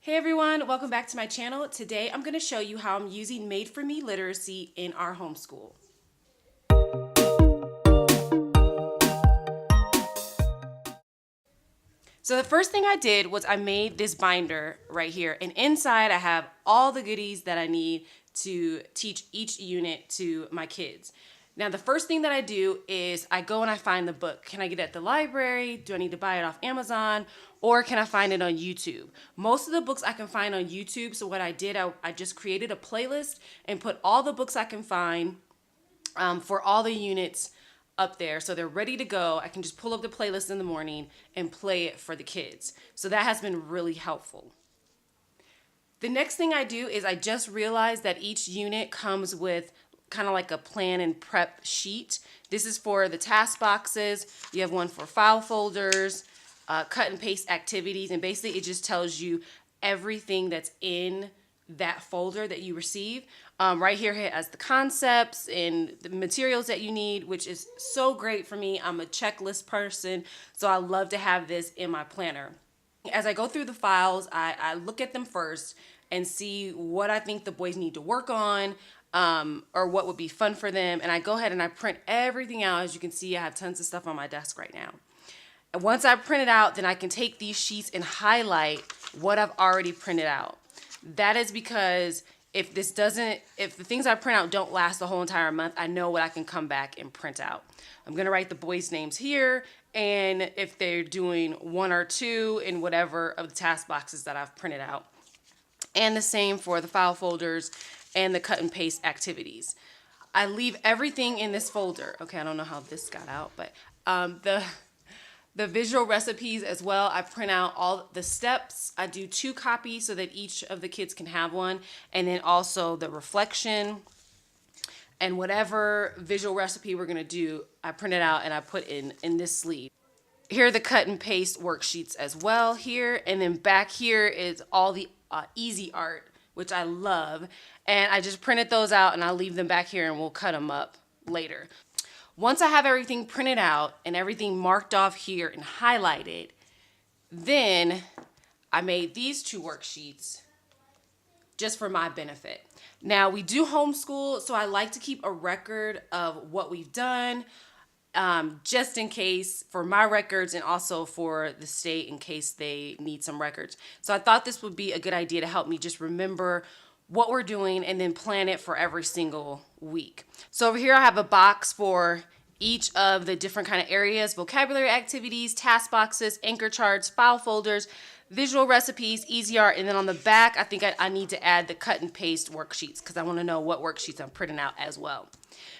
Hey everyone, welcome back to my channel. Today I'm going to show you how I'm using Made For Me literacy in our homeschool. So the first thing I did was I made this binder right here, and inside I have all the goodies that I need to teach each unit to my kids. Now the first thing that I do is I go and I find the book. Can I get it at the library? Do I need to buy it off Amazon? Or can I find it on YouTube? Most of the books I can find on YouTube, so what I did, I just created a playlist and put all the books I can find for all the units up there, so they're ready to go. I can just pull up the playlist in the morning and play it for the kids. So that has been really helpful. The next thing I do is I just realized that each unit comes with kind of like a plan and prep sheet. This is for the task boxes. You have one for file folders, cut and paste activities, and basically it just tells you everything that's in that folder that you receive. Right here it has the concepts and the materials that you need, which is so great for me. I'm a checklist person, so I love to have this in my planner. As I go through the files, I look at them first and see what I think the boys need to work on, or what would be fun for them. And I go ahead and I print everything out. As you can see, I have tons of stuff on my desk right now. And once I print it out, then I can take these sheets and highlight what I've already printed out. That is because if the things I print out don't last the whole entire month, I know what I can come back and print out. I'm gonna write the boys' names here, and if they're doing 1 or 2 in whatever of the task boxes that I've printed out. And the same for the file folders and the cut and paste activities. I leave everything in this folder. Okay, I don't know how this got out, but the visual recipes as well, I print out all the steps. I do 2 copies so that each of the kids can have one. And then also the reflection and whatever visual recipe we're gonna do, I print it out and I put in this sleeve. Here are the cut and paste worksheets as well here. And then back here is all the easy art, which I love. And I just printed those out and I'll leave them back here and we'll cut them up later. Once I have everything printed out and everything marked off here and highlighted, then I made these 2 worksheets just for my benefit. Now we do homeschool, so I like to keep a record of what we've done, just in case for my records and also for the state in case they need some records. So I thought this would be a good idea to help me just remember what we're doing and then plan it for every single week. So over here I have a box for each of the different kind of areas: vocabulary activities, task boxes, anchor charts, file folders, visual recipes, easy art, and then on the back I think I need to add the cut and paste worksheets because I want to know what worksheets I'm printing out as well.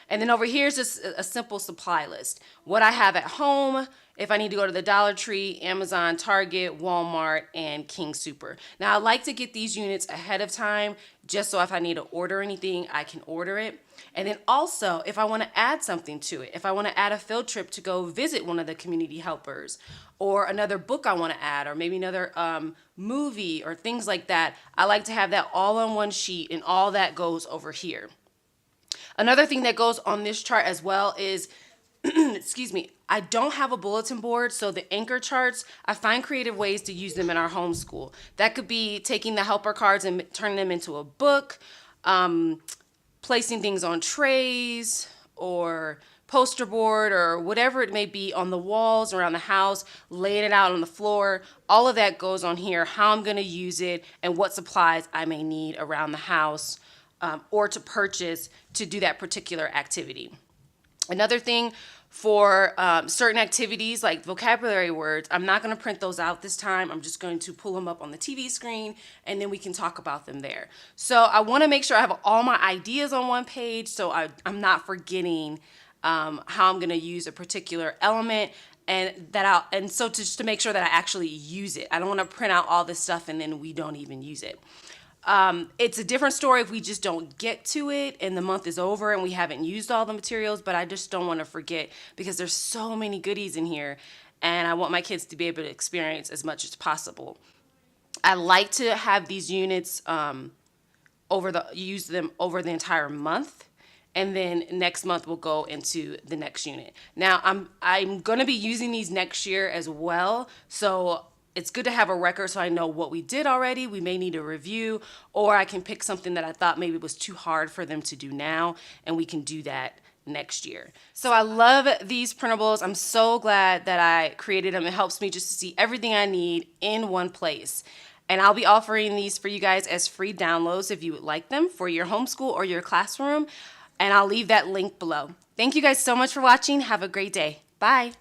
And then over here is just a simple supply list. What I have at home, if I need to go to the Dollar Tree, Amazon, Target, Walmart, and King Super. Now I like to get these units ahead of time just so if I need to order anything, I can order it. And then also if I want to add something to it, if I want to add a field trip to go visit one of the community helpers, or another book I want to add, or maybe another movie or things like that, I like to have that all on one sheet and all that goes over here. Another thing that goes on this chart as well is, excuse me, I don't have a bulletin board, so the anchor charts, I find creative ways to use them in our homeschool. That could be taking the helper cards and turning them into a book, placing things on trays or poster board or whatever it may be on the walls around the house, laying it out on the floor. All of that goes on here, how I'm gonna use it and what supplies I may need around the house or to purchase to do that particular activity. Another thing for certain activities like vocabulary words, I'm not going to print those out this time. I'm just going to pull them up on the TV screen and then we can talk about them there. So I want to make sure I have all my ideas on one page so I'm not forgetting how I'm going to use a particular element, and so just to make sure that I actually use it. I don't want to print out all this stuff and then we don't even use it. It's a different story if we just don't get to it and the month is over and we haven't used all the materials, but I just don't want to forget because there's so many goodies in here and I want my kids to be able to experience as much as possible. I like to have these units use them over the entire month, and then next month we'll go into the next unit. Now I'm going to be using these next year as well, so it's good to have a record so I know what we did already. We may need a review, or I can pick something that I thought maybe was too hard for them to do now, and we can do that next year. So I love these printables. I'm so glad that I created them. It helps me just to see everything I need in one place. And I'll be offering these for you guys as free downloads if you would like them for your homeschool or your classroom. And I'll leave that link below. Thank you guys so much for watching. Have a great day. Bye.